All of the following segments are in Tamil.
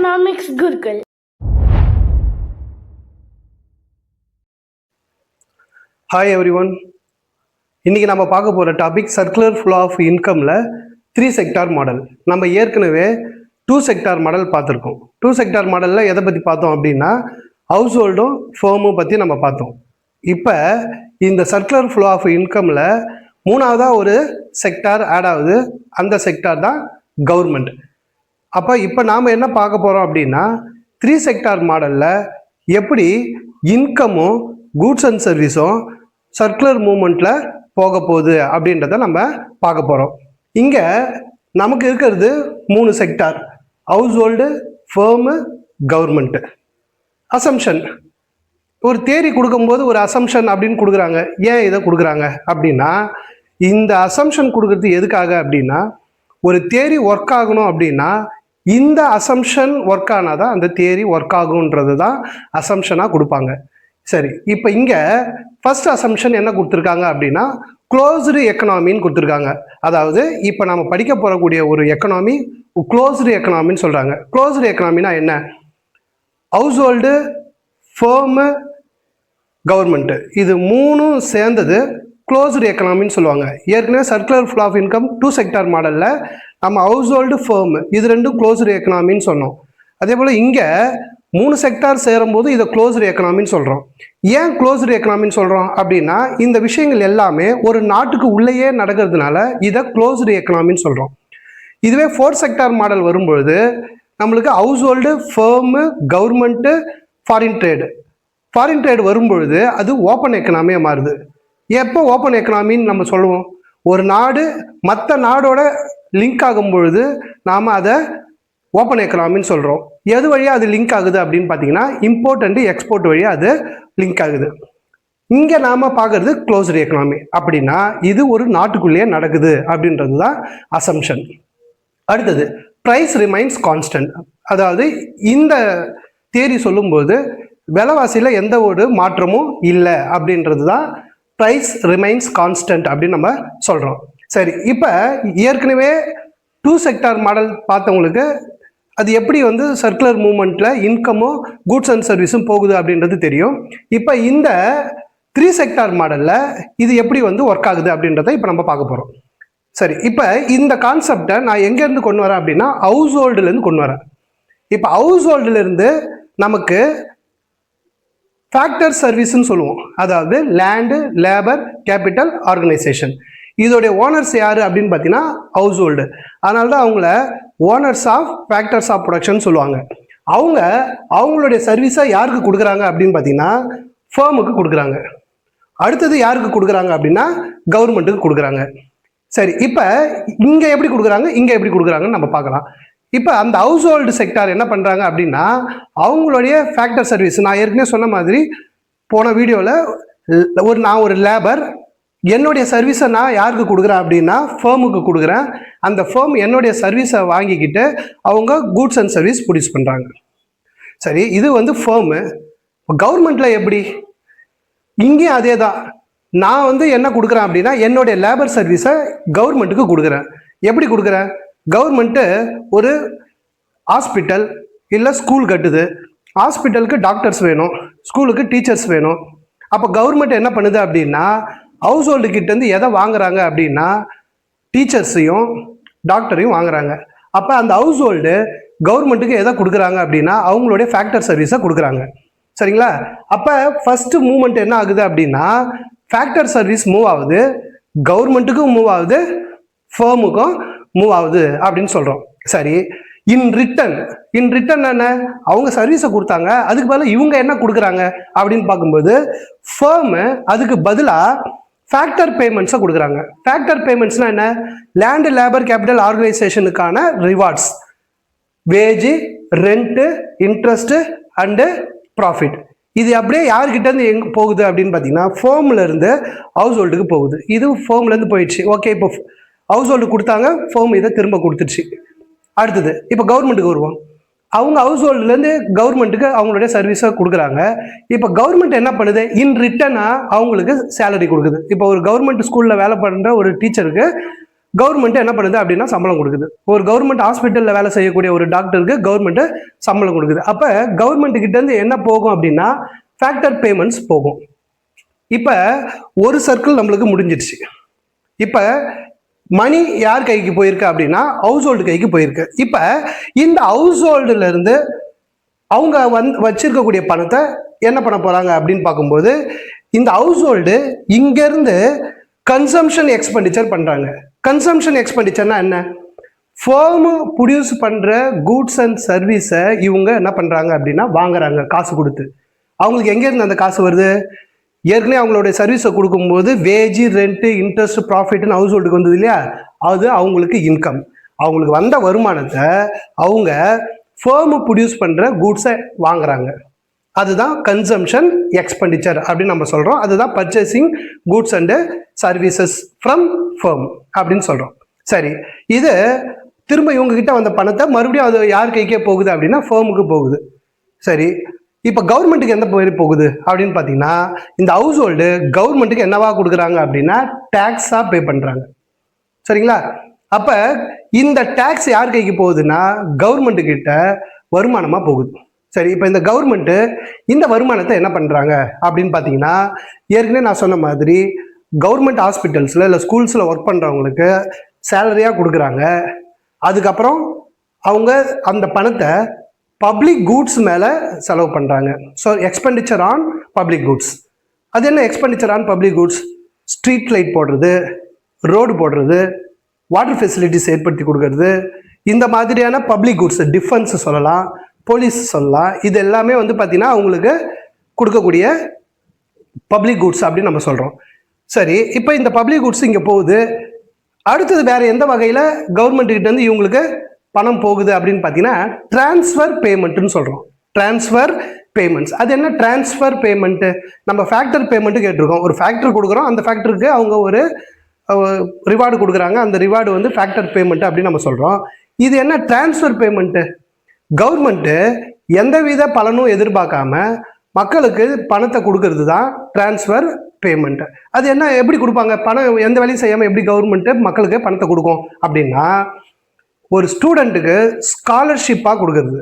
Economics Gurukul. Hi everyone. இன்னைக்கு நம்ம பார்க்க போற டாபிக் சர்க்குலர் ஃப்ளோ ஆஃப் இன்கம்ல 3 செக்டார் மாடல். நம்ம ஏற்கனவே 2 செக்டார் மாடல் பார்த்துருக்கோம். 2 செக்டார் மாடல்ல எதை பத்தி பார்த்தோம் அப்படின்னா ஹவுஸ் ஹோல்டும் ஃபேர்மும் பத்தி நம்ம பார்த்தோம். இப்போ இந்த சர்க்குலர் ஃப்ளோ ஆஃப் இன்கம்ல மூணாவதா ஒரு செக்டார் ஆட் ஆகுது. அந்த செக்டார் தான் கவர்மெண்ட். அப்போ இப்போ நாம் என்ன பார்க்க போகிறோம் அப்படின்னா 3 செக்டார் மாடலில் எப்படி இன்கமும் கூட்ஸ் அண்ட் சர்வீஸும் சர்க்குலர் மூமெண்ட்டில் போக போகுது அப்படின்றத நம்ம பார்க்க போகிறோம். இங்கே நமக்கு இருக்கிறது 3 sector: house hold, firm, government. Assumption ஒரு தேரி கொடுக்கும்போது ஒரு அசம்ஷன் அப்படின்னு கொடுக்குறாங்க. ஏன் இதை கொடுக்குறாங்க அப்படின்னா, இந்த அசம்ஷன் கொடுக்குறது எதுக்காக அப்படின்னா, ஒரு தேரி ஒர்க் ஆகணும் அப்படின்னா இந்த அசம்ஷன் ஒர்க் ஆனால் தான் அந்த தியரி ஒர்க் ஆகுன்றது தான் அசம்ஷனாக கொடுப்பாங்க. சரி, இப்போ இங்கே ஃபர்ஸ்ட் அசம்ஷன் என்ன கொடுத்துருக்காங்க அப்படின்னா க்ளோஸ்டு எக்கனாமின்னு கொடுத்துருக்காங்க. அதாவது இப்போ நம்ம படிக்க போகக்கூடிய ஒரு எக்கனாமி க்ளோஸ்டு எக்கனாமின்னு சொல்கிறாங்க. க்ளோஸ்டு எக்கனாமினா என்ன? ஹவுஸ் ஹோல்டு, ஃபேர்மு, கவர்மெண்ட்டு, இது மூணும் சேர்ந்தது க்ளோஸ்டு எக்கனாமின்னு சொல்லுவாங்க. ஏற்கனவே circular flow of income 2 sector மாடலில் நம்ம ஹவுஸ் ஹோல்டு, ஃபேர்மு இது ரெண்டும் க்ளோஸ்டு எக்கனாமின்னு சொன்னோம். அதே போல் இங்கே 3 செக்டார் சேரும்போது இதை க்ளோஸ்டு எக்கனாமின்னு சொல்கிறோம். ஏன் க்ளோஸ்டு எக்கனாமின்னு சொல்கிறோம் அப்படின்னா, இந்த விஷயங்கள் எல்லாமே ஒரு நாட்டுக்கு உள்ளேயே நடக்கிறதுனால இதை க்ளோஸ்டு எக்கனாமின்னு சொல்கிறோம். இதுவே 4 செக்டார் மாடல் வரும்பொழுது நம்மளுக்கு house hold, firm, government, foreign trade வரும்பொழுது அது ஓப்பன் எக்கனாமியாக மாறுது. எப்போ ஓப்பன் எக்கனாமின்னு நம்ம சொல்லுவோம்? ஒரு நாடு மற்ற நாடோட லிங்க் ஆகும் பொழுது நாம் அதை ஓப்பன் எக்கனாமின்னு சொல்கிறோம். எது வழியாக அது லிங்க் ஆகுது அப்படின்னு பார்த்தீங்கன்னா, இம்போர்ட் அண்ட் எக்ஸ்போர்ட் வழியாக அது லிங்க் ஆகுது. இங்கே நாம் பார்க்குறது க்ளோஸ்டு எக்கனாமி. அப்படின்னா இது ஒரு நாட்டுக்குள்ளேயே நடக்குது அப்படின்றது தான் அசம்ஷன். அடுத்தது ப்ரைஸ் ரிமைன்ஸ் கான்ஸ்டன்ட். அதாவது இந்த தியரி சொல்லும்போது விலைவாசியில் எந்த ஒரு மாற்றமும் இல்லை அப்படின்றது தான் ப்ரைஸ் ரிமைன்ஸ் கான்ஸ்டன்ட் அப்படின்னு நம்ம சொல்கிறோம். சரி, இப்போ ஏற்கனவே 2 செக்டார் மாடல் பார்த்தவங்களுக்கு அது எப்படி சர்க்குலர் மூவ்மெண்ட்டில் இன்கமும் கூட்ஸ் அண்ட் சர்வீஸும் போகுது அப்படின்றது தெரியும். இப்போ இந்த 3 செக்டார் மாடலில் இது எப்படி ஒர்க் ஆகுது அப்படின்றத இப்போ நம்ம பார்க்க போகிறோம். சரி, இப்போ இந்த கான்செப்டை நான் எங்கேருந்து கொண்டு வரேன் அப்படின்னா ஹவுஸ் ஹோல்டுலேருந்து கொண்டு வரேன். இப்போ ஹவுஸ் ஹோல்டுலேருந்து நமக்கு ஃபேக்டர் சர்வீஸ்ன்னு சொல்லுவோம். அதாவது லேண்டு, லேபர், கேபிட்டல், ஆர்கனைசேஷன். இதோடைய ஓனர்ஸ் யார் அப்படின்னு பார்த்தீங்கன்னா ஹவுஸ் ஹோல்டு. அதனால தான் அவங்கள owners of factors of production சொல்லுவாங்க. அவங்களுடைய சர்வீஸை யாருக்கு கொடுக்குறாங்க அப்படின்னு பார்த்தீங்கன்னா ஃபேர்முக்கு கொடுக்குறாங்க. அடுத்தது யாருக்கு கொடுக்குறாங்க அப்படின்னா கவர்மெண்ட்டுக்கு கொடுக்குறாங்க. சரி, இப்போ இங்கே எப்படி கொடுக்குறாங்க, இங்கே எப்படி கொடுக்குறாங்கன்னு நம்ம பார்க்கலாம். இப்போ அந்த ஹவுஸ் ஹோல்டு செக்டார் என்ன பண்ணுறாங்க அப்படின்னா அவங்களுடைய ஃபேக்டர் சர்வீஸ், நான் ஏற்கனவே சொன்ன மாதிரி போன வீடியோவில் நான் ஒரு லேபர், என்னுடைய சர்வீஸை நான் யாருக்கு கொடுக்குறேன் அப்படின்னா ஃபேர்முக்கு கொடுக்குறேன். அந்த ஃபேர்ம் என்னுடைய சர்வீஸை வாங்கிக்கிட்டு அவங்க கூட்ஸ் அண்ட் சர்வீஸ் ப்ரொடியூஸ் பண்ணுறாங்க. சரி, இது ஃபேர்மு. கவர்மெண்ட்டில் எப்படி? இங்கேயும் அதே தான். நான் என்ன கொடுக்குறேன் அப்படின்னா என்னுடைய லேபர் சர்வீஸை கவர்மெண்ட்டுக்கு கொடுக்குறேன். எப்படி கொடுக்குறேன்? கவர்மெண்ட்டு ஒரு ஹாஸ்பிட்டல் இல்லை ஸ்கூல் கட்டுது. ஹாஸ்பிட்டலுக்கு டாக்டர்ஸ் வேணும், ஸ்கூலுக்கு டீச்சர்ஸ் வேணும். அப்போ கவர்மெண்ட் என்ன பண்ணுது அப்படின்னா ஹவுஸ் ஹோல்டு கிட்டேருந்து எதை வாங்குறாங்க அப்படின்னா டீச்சர்ஸையும் டாக்டரையும் வாங்குறாங்க. அப்போ அந்த ஹவுஸ் ஹோல்டு கவர்மெண்ட்டுக்கு எதை கொடுக்குறாங்க அப்படின்னா அவங்களுடைய ஃபேக்டர் சர்வீஸை கொடுக்குறாங்க. சரிங்களா? அப்போ ஃபஸ்ட்டு மூவ்மெண்ட் என்ன ஆகுது அப்படின்னா ஃபேக்டர் சர்வீஸ் மூவ் ஆகுது, கவர்மெண்ட்டுக்கும் மூவ் ஆகுது, ஃபேர்முக்கும் மூவ் ஆகுது அப்படின்னு சொல்கிறோம். சரி, இன் ரிட்டன் என்ன? அவங்க சர்வீஸை கொடுத்தாங்க, அதுக்கு பதிலாக இவங்க என்ன கொடுக்குறாங்க அப்படின்னு பார்க்கும்போது ஃபேர்மு அதுக்கு பதிலாக ஃபேக்டர் பேமெண்ட்ஸை கொடுக்குறாங்க. ஃபேக்டர் பேமெண்ட்ஸ்னால் என்ன? லேண்டு, லேபர், கேபிட்டல், ஆர்கனைசேஷனுக்கான rewards, wage, rent, interest and profit. இது அப்படியே யார்கிட்டேருந்து எங்கே போகுது அப்படின்னு பார்த்தீங்கன்னா ஃபேர்ம்லேருந்து ஹவுஸ் ஹோல்டுக்கு போகுது. இது ஃபேர்ம்லேருந்து போயிடுச்சு. ஓகே, இப்போ ஹவுஸ் ஹோல்டு கொடுத்தாங்க, ஃபேர்ம் இதை திரும்ப கொடுத்துருச்சு. அடுத்தது இப்போ கவர்மெண்ட்டுக்கு வருவோம். அவங்க ஹவுஸ் ஹோல்டுலேருந்து கவர்மெண்ட்டுக்கு அவங்களுடைய சர்வீஸை கொடுக்குறாங்க. இப்போ கவர்மெண்ட் என்ன பண்ணுது? இன் ரிட்டனாக அவங்களுக்கு சேலரி கொடுக்குது. இப்போ ஒரு கவர்மெண்ட் ஸ்கூலில் வேலை பண்ணுற ஒரு டீச்சருக்கு கவர்மெண்ட் என்ன பண்ணுது அப்படின்னா சம்பளம் கொடுக்குது. ஒரு கவர்மெண்ட் ஹாஸ்பிட்டலில் வேலை செய்யக்கூடிய ஒரு டாக்டருக்கு கவர்மெண்ட் சம்பளம் கொடுக்குது. அப்போ கவர்மெண்ட் கிட்ட இருந்து என்ன போகும் அப்படின்னா ஃபேக்டர் பேமெண்ட்ஸ் போகும். இப்போ ஒரு சர்க்கிள் நம்மளுக்கு முடிஞ்சிடுச்சு. இப்போ மணி யார் கைக்கு போயிருக்கு அப்படின்னா ஹவுஸ் ஹோல்டு கைக்கு போயிருக்கு. இப்போ இந்த ஹவுஸ் ஹோல்டுல இருந்து அவங்க வச்சிருக்கக்கூடிய பணத்தை என்ன பண்ண போறாங்க அப்படின்னு பார்க்கும்போது இந்த ஹவுஸ் ஹோல்டு இங்கிருந்து கன்சம்ஷன் எக்ஸ்பெண்டிச்சர் பண்றாங்க. கன்சம்ஷன் எக்ஸ்பெண்டிச்சர்னா என்ன? ஃபேர்ம் ப்ரொடியூஸ் பண்ற கூட்ஸ் அண்ட் சர்வீஸை இவங்க என்ன பண்றாங்க அப்படின்னா வாங்குறாங்க காசு கொடுத்து. அவங்களுக்கு எங்கேருந்து அந்த காசு வருது? ஏற்கனவே அவங்களுடைய சர்வீஸை கொடுக்கும்போது வேஜ், ரெண்ட்டு, இன்ட்ரெஸ்ட், ப்ராஃபிட்னு ஹவுஸ் ஹோல்டுக்கு வந்தது இல்லையா, அது அவங்களுக்கு இன்கம். அவங்களுக்கு வந்த வருமானத்தை அவங்க ஃபேர்ம் ப்ரொடியூஸ் பண்ணுற கூட்ஸை வாங்குறாங்க. அதுதான் கன்சம்ஷன் எக்ஸ்பெண்டிச்சர் அப்படின்னு நம்ம சொல்கிறோம். அதுதான் purchasing goods and services from firm அப்படின்னு சொல்கிறோம். சரி, இது திரும்ப இவங்ககிட்ட வந்த பணத்தை மறுபடியும் அது யார் கைக்கே போகுது அப்படின்னா ஃபேர்முக்கு போகுது. சரி, இப்போ கவர்மெண்ட்டுக்கு எந்த போகுது அப்படின்னு பார்த்தீங்கன்னா இந்த ஹவுஸ் ஹோல்டு கவர்மெண்ட்டுக்கு என்னவா கொடுக்குறாங்க அப்படின்னா டேக்ஸாக பே பண்ணுறாங்க. சரிங்களா? அப்போ இந்த டேக்ஸ் யார் கைக்கு போகுதுன்னா கவர்மெண்ட்டு கிட்ட வருமானமாக போகுது. சரி, இப்போ இந்த கவர்மெண்ட்டு இந்த வருமானத்தை என்ன பண்ணுறாங்க அப்படின்னு பார்த்தீங்கன்னா ஏற்கனவே நான் சொன்ன மாதிரி கவர்மெண்ட் ஹாஸ்பிட்டல்ஸில் இல்லை ஸ்கூல்ஸில் ஒர்க் பண்ணுறவங்களுக்கு சேலரியாக கொடுக்குறாங்க. அதுக்கப்புறம் அவங்க அந்த பணத்தை பப்ளிக் கூட்ஸ் மேலே செலவு பண்ணுறாங்க. So expenditure on public goods. அது என்ன expenditure on public goods? Street light போடுறது, ரோடு போடுறது, வாட்டர் ஃபெசிலிட்டிஸ் ஏற்படுத்தி கொடுக்கறது, இந்த மாதிரியான பப்ளிக் கூட்ஸ், டிஃபென்ஸ் சொல்லலாம், போலீஸ் சொல்லலாம். இது எல்லாமே பார்த்தீங்கன்னா அவங்களுக்கு கொடுக்கக்கூடிய பப்ளிக் கூட்ஸ் அப்படின்னு நம்ம சொல்கிறோம். சரி, இப்போ இந்த பப்ளிக் கூட்ஸ் இங்கே போகுது. அடுத்தது வேற எந்த வகையில் கவர்மெண்ட்டுக்கிட்ட இருந்து இவங்களுக்கு பணம் போகுது அப்படின்னு பார்த்தீங்கன்னா டிரான்ஸ்ஃபர் பேமெண்ட்னு சொல்கிறோம். Transfer payments. அது என்ன டிரான்ஸ்ஃபர் பேமெண்ட்டு? நம்ம ஃபேக்டர் பேமெண்ட்டு கேட்டிருக்கோம். ஒரு ஃபேக்டர் கொடுக்குறோம், அந்த ஃபேக்டருக்கு அவங்க ஒரு ரிவார்டு கொடுக்குறாங்க. அந்த ரிவார்டு ஃபேக்டர் பேமெண்ட் அப்படின்னு நம்ம சொல்கிறோம். இது என்ன டிரான்ஸ்ஃபர் பேமெண்ட்டு? கவர்மெண்ட்டு எந்தவித பலனும் எதிர்பார்க்காம மக்களுக்கு பணத்தை கொடுக்கறது தான் டிரான்ஸ்ஃபர் பேமெண்ட். அது என்ன, எப்படி கொடுப்பாங்க? பணம் எந்த வேலையும் செய்யாமல் எப்படி கவர்மெண்ட்டு மக்களுக்கு பணத்தை கொடுக்கும் அப்படின்னா ஒரு ஸ்டூடெண்ட்டுக்கு ஸ்காலர்ஷிப்பாக கொடுக்குறது.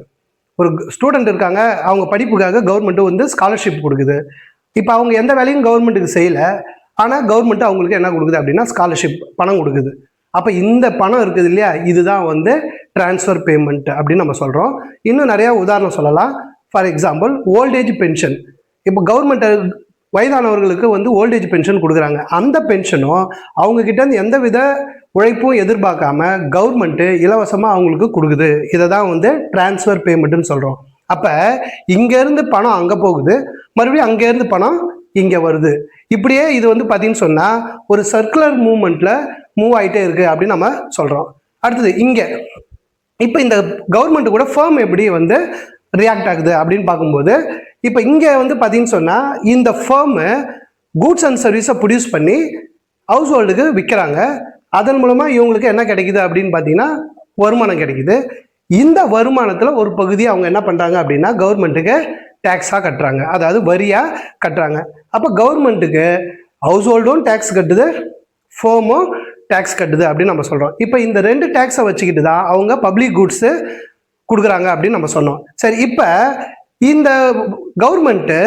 ஒரு ஸ்டூடெண்ட் இருக்காங்க, அவங்க படிப்புக்காக கவர்மெண்ட்டு ஸ்காலர்ஷிப் கொடுக்குது. இப்போ அவங்க எந்த வேலையும் கவர்மெண்ட்டுக்கு செய்யலை, ஆனால் கவர்மெண்ட்டு அவங்களுக்கு என்ன கொடுக்குது அப்படின்னா ஸ்காலர்ஷிப் பணம் கொடுக்குது. அப்போ இந்த பணம் இருக்குது இல்லையா, இதுதான் டிரான்ஸ்ஃபர் பேமெண்ட் அப்படின்னு நம்ம சொல்கிறோம். இன்னும் நிறையா உதாரணம் சொல்லலாம். For example old age pension. இப்போ கவர்மெண்ட் வயதானவர்களுக்கு ஓல்டேஜ் பென்ஷன் கொடுக்குறாங்க. அந்த பென்ஷனும் அவங்கக்கிட்ட இருந்து எந்தவித உழைப்பும் எதிர்பார்க்காம கவர்மெண்ட்டு இலவசமாக அவங்களுக்கு கொடுக்குது. இதை தான் டிரான்ஸ்ஃபர் பேமெண்ட்டுன்னு சொல்கிறோம். அப்போ இங்கேருந்து பணம் அங்கே போகுது, மறுபடியும் அங்கேருந்து பணம் இங்கே வருது. இப்படியே இது பார்த்தீங்கன்னு சொன்னால் ஒரு சர்க்குலர் மூவ்மெண்ட்டில் மூவ் ஆகிட்டே இருக்குது அப்படின்னு நம்ம சொல்கிறோம். அடுத்தது இங்கே இப்போ இந்த கவர்மெண்ட்டு கூட ஃபேர்ம் எப்படி ரியாக்ட் ஆகுது அப்படின்னு பார்க்கும்போது இப்போ இங்கே பார்த்தீங்கன்னு சொன்னால் இந்த ஃபேர்மு கூட்ஸ் அண்ட் சர்வீஸை ப்ரொடியூஸ் பண்ணி ஹவுஸ் ஹோல்டுக்கு விற்கிறாங்க. அதன் மூலமாக இவங்களுக்கு என்ன கிடைக்குது அப்படின்னு பார்த்தீங்கன்னா வருமானம் கிடைக்குது. இந்த வருமானத்தில் ஒரு பகுதியை அவங்க என்ன பண்ணுறாங்க அப்படின்னா கவர்மெண்ட்டுக்கு டேக்ஸாக கட்டுறாங்க, அதாவது வரியாக கட்டுறாங்க. அப்போ கவர்மெண்ட்டுக்கு ஹவுஸ் ஹோல்டும் டேக்ஸ் கட்டுது, ஃபேர்மும் டேக்ஸ் கட்டுது அப்படின்னு நம்ம சொல்கிறோம். இப்போ இந்த ரெண்டு டேக்ஸை வச்சுக்கிட்டு தான் அவங்க பப்ளிக் கூட்ஸு கொடுக்குறாங்க அப்படின்னு நம்ம சொன்னோம். சரி, இப்போ இந்த கவர்மெண்ட்டு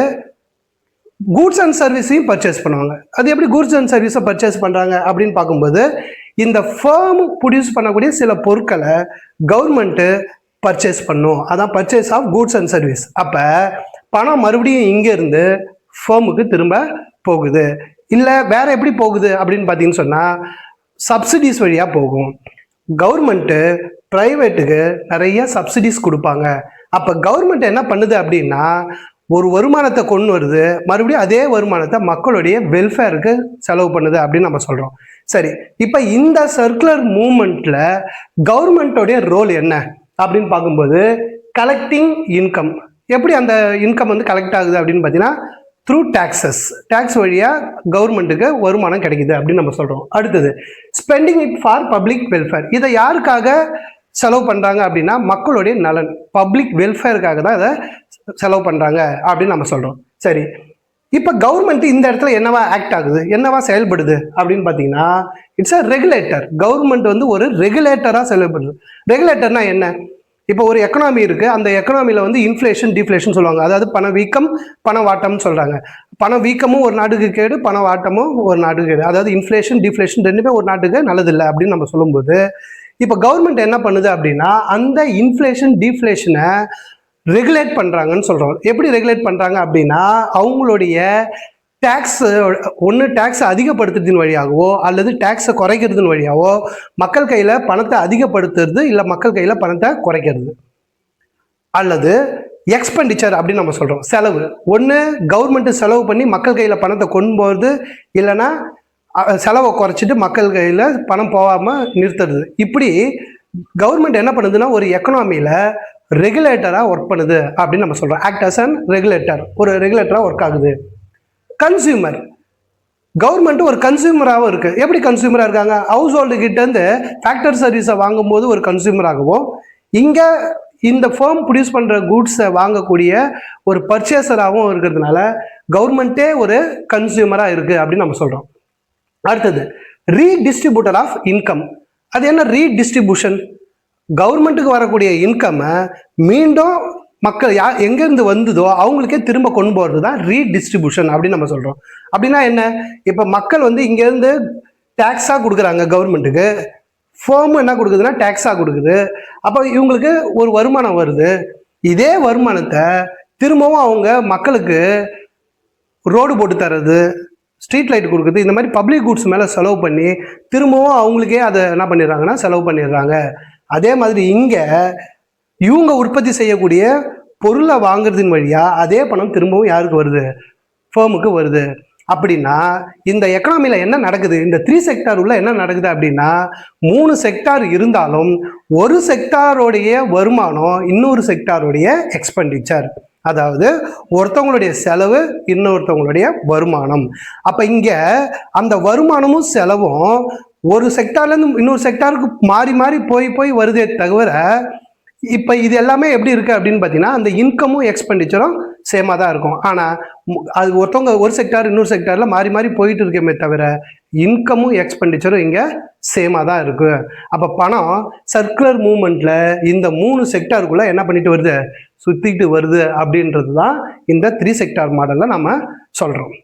கூட்ஸ் அண்ட் சர்வீஸையும் பர்ச்சேஸ் பண்ணுவாங்க. அது எப்படி கூட்ஸ் அண்ட் சர்வீஸை பர்ச்சேஸ் பண்ணுறாங்க அப்படின்னு பார்க்கும்போது இந்த ஃபேர்ம் ப்ரொடியூஸ் பண்ணக்கூடிய சில பொருட்களை கவர்மெண்ட்டு பர்ச்சேஸ் பண்ணும். அதான் purchase of goods and service. அப்போ பணம் மறுபடியும் இங்கேருந்து ஃபேர்முக்கு திரும்ப போகுது. இல்லை வேற எப்படி போகுது அப்படின்னு பார்த்தீங்கன்னு சொன்னால் சப்சிடிஸ் வழியாக போகும். கவர்மெண்ட்டு ப்ரைவேட்டுக்கு நிறைய சப்சிடிஸ் கொடுப்பாங்க. அப்போ கவர்மெண்ட் என்ன பண்ணுது அப்படின்னா ஒரு வருமானத்தை கொண்டு வருது, மறுபடியும் அதே வருமானத்தை மக்களுடைய வெல்ஃபேருக்கு செலவு பண்ணுது அப்படின்னு நம்ம சொல்கிறோம். சரி, இப்போ இந்த சர்க்குலர் மூவ்மெண்ட்டில் கவர்மெண்ட்டோடைய ரோல் என்ன அப்படின்னு பார்க்கும்போது கலெக்டிங் இன்கம். எப்படி அந்த இன்கம் கலெக்ட் ஆகுது அப்படின்னு பார்த்தீங்கன்னா த்ரூ டேக்ஸஸ். டேக்ஸ் வழியாக கவர்மெண்ட்டுக்கு வருமானம் கிடைக்குது அப்படின்னு நம்ம சொல்கிறோம். அடுத்தது spending it for public welfare. இதை யாருக்காக செலவு பண்ணுறாங்க அப்படின்னா மக்களுடைய நலன், பப்ளிக் வெல்ஃபேருக்காக தான் இதை செலவு பண்ணுறாங்க அப்படின்னு நம்ம சொல்கிறோம். சரி, இப்போ கவர்மெண்ட் இந்த இடத்துல என்னவா ஆக்ட் ஆகுது, என்னவா செயல்படுது அப்படின்னு பார்த்தீங்கன்னா, இட்ஸ் அ ரெகுலேட்டர். கவர்மெண்ட் வந்து ஒரு ரெகுலேட்டராக செயல்படுது. ரெகுலேட்டர்னா என்ன? இப்போ ஒரு எக்கனாமி இருக்கு, அந்த எக்கனாமியில் வந்து இன்ஃப்ளேஷன் டிஃப்ளேஷன் சொல்லுவாங்க. அதாவது பணவீக்கம் பணவாட்டம்னு சொல்றாங்க. பணவீக்கமும் ஒரு நாட்டுக்கு கேடு, பணவாட்டமும் ஒரு நாட்டுக்கு கேடு. அதாவது இன்ஃப்ளேஷன் டிஃப்ளேஷன் ரெண்டுமே ஒரு நாட்டுக்கு நல்லதில்லை அப்படின்னு நம்ம சொல்லும்போது, இப்போ கவர்மெண்ட் என்ன பண்ணுது அப்படின்னா, அந்த இன்ஃப்ளேஷன் டிஃப்ளேஷனை ரெகுலேட் பண்ணுறாங்கன்னு சொல்கிறோம். எப்படி ரெகுலேட் பண்ணுறாங்க அப்படின்னா, அவங்களுடைய டேக்ஸ் ஒன்று டேக்ஸை அதிகப்படுத்துறதின் வழியாகவோ அல்லது டேக்ஸை குறைக்கிறதுன் வழியாகவோ மக்கள் கையில் பணத்தை அதிகப்படுத்துறது இல்லை மக்கள் கையில் பணத்தை குறைக்கிறது, அல்லது எக்ஸ்பெண்டிச்சர் அப்படின்னு நம்ம சொல்கிறோம். செலவு ஒன்று கவர்மெண்ட்டு செலவு பண்ணி மக்கள் கையில் பணத்தை கொண்டு போகிறது, இல்லைன்னா செலவை குறைச்சிட்டு மக்கள் கையில் பணம் போகாமல் நிறுத்துறது. இப்படி கவர்மெண்ட் என்ன பண்ணுதுன்னா ஒரு எக்கனாமியில் ரெகுலேட்டராக ஒர்க் பண்ணுது அப்படின்னு நம்ம சொல்கிறோம். ஆக்ட் அஸ் அன் ரெகுலேட்டர், ஒரு ரெகுலேட்டராக ஒர்க் ஆகுது. கன்சியூமர் கவர்மெண்ட் ஒரு கன்சியூமராகவும் இருக்குது. எப்படி கன்சியூமராக இருக்காங்க? ஹவுஸ் ஹோல்டு கிட்டேருந்து ஃபேக்டர் சர்வீஸை வாங்கும்போது ஒரு கன்சியூமராகவும், இங்கே இந்த ஃபேம் ப்ரொடியூஸ் பண்ணுற கூட்ஸை வாங்கக்கூடிய ஒரு பர்ச்சேசராகவும் இருக்கிறதுனால கவர்மெண்ட்டே ஒரு கன்சியூமராக இருக்குது அப்படின்னு நம்ம சொல்கிறோம். அடுத்தது ரீடிஸ்ட்ரிபியூட்டர் ஆஃப் இன்கம். அது என்ன ரீடிஸ்ட்ரிபியூஷன்? கவர்மெண்ட்டுக்கு வரக்கூடிய இன்கம்மை மீண்டும் மக்கள் எங்கேருந்து வந்ததோ அவங்களுக்கே திரும்ப கொண்டு போகிறது தான் ரீடிஸ்ட்ரிபியூஷன் அப்படின்னு நம்ம சொல்கிறோம். அப்படின்னா என்ன? இப்போ மக்கள் வந்து இங்கேருந்து டேக்ஸாக கொடுக்குறாங்க கவர்மெண்ட்டுக்கு, ஃபேம் என்ன கொடுக்குதுன்னா டேக்ஸாக கொடுக்குது. அப்போ இவங்களுக்கு ஒரு வருமானம் வருது. இதே வருமானத்தை திரும்பவும் அவங்க மக்களுக்கு ரோடு போட்டு தர்றது, ஸ்ட்ரீட் லைட் கொடுக்குறது, இந்த மாதிரி பப்ளிக் குட்ஸ் மேலே செலவு பண்ணி திரும்பவும் அவங்களுக்கே அதை என்ன பண்ணிடுறாங்கன்னா செலவு பண்ணிடுறாங்க. அதே மாதிரி இங்கே இவங்க உற்பத்தி செய்யக்கூடிய பொருளை வாங்குறதின் வழியாக அதே பணம் திரும்பவும் யாருக்கு வருது? ஃபேமுக்கு வருது. அப்படின்னா இந்த எக்கனாமியில் என்ன நடக்குது? இந்த 3 செக்டார் உள்ள என்ன நடக்குது அப்படின்னா, 3 செக்டார் இருந்தாலும் ஒரு செக்டாரோடைய வருமானம் இன்னொரு செக்டாருடைய எக்ஸ்பெண்டிச்சர். அதாவது ஒருத்தவங்களுடைய செலவு இன்னொருத்தவங்களுடைய வருமானம். அப்போ இங்கே அந்த வருமானமும் செலவும் ஒரு செக்டார்லேருந்து இன்னொரு செக்டாருக்கு மாறி மாறி போய் வருதே தவிர, இப்போ இது எல்லாமே எப்படி இருக்குது அப்படின்னு பார்த்தீங்கன்னா, அந்த இன்கமும் எக்ஸ்பெண்டிச்சரும் சேமாக தான் இருக்கும். ஆனால் அது ஒருத்தவங்க ஒரு செக்டார் இன்னொரு செக்டாரில் மாறி மாறி போயிட்டு இருக்கமே தவிர இன்கமும் எக்ஸ்பெண்டிச்சரும் இங்கே சேமாக தான் இருக்குது. அப்போ பணம் சர்க்குலர் மூவ்மெண்ட்டில் இந்த 3 செக்டாருக்குள்ளே என்ன பண்ணிட்டு வருது? சுற்றிட்டு வருது அப்படின்றது தான் இந்த 3 செக்டார் மாடலில் நம்ம சொல்கிறோம்.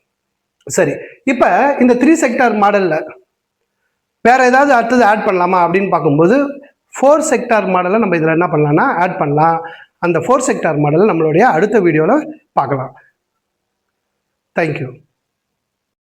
சரி, இப்போ இந்த 3 செக்டார் மாடலில் வேறு ஏதாவது அடுத்தது ஆட் பண்ணலாமா அப்படின்னு பார்க்கும்போது 4 செக்டார் மாடலை நம்ம இதில் என்ன பண்ணலாம்னா ஆட் பண்ணலாம். அந்த 4 செக்டார் மாடலை நம்மளுடைய அடுத்த வீடியோவில் பார்க்கலாம். தேங்க்யூ.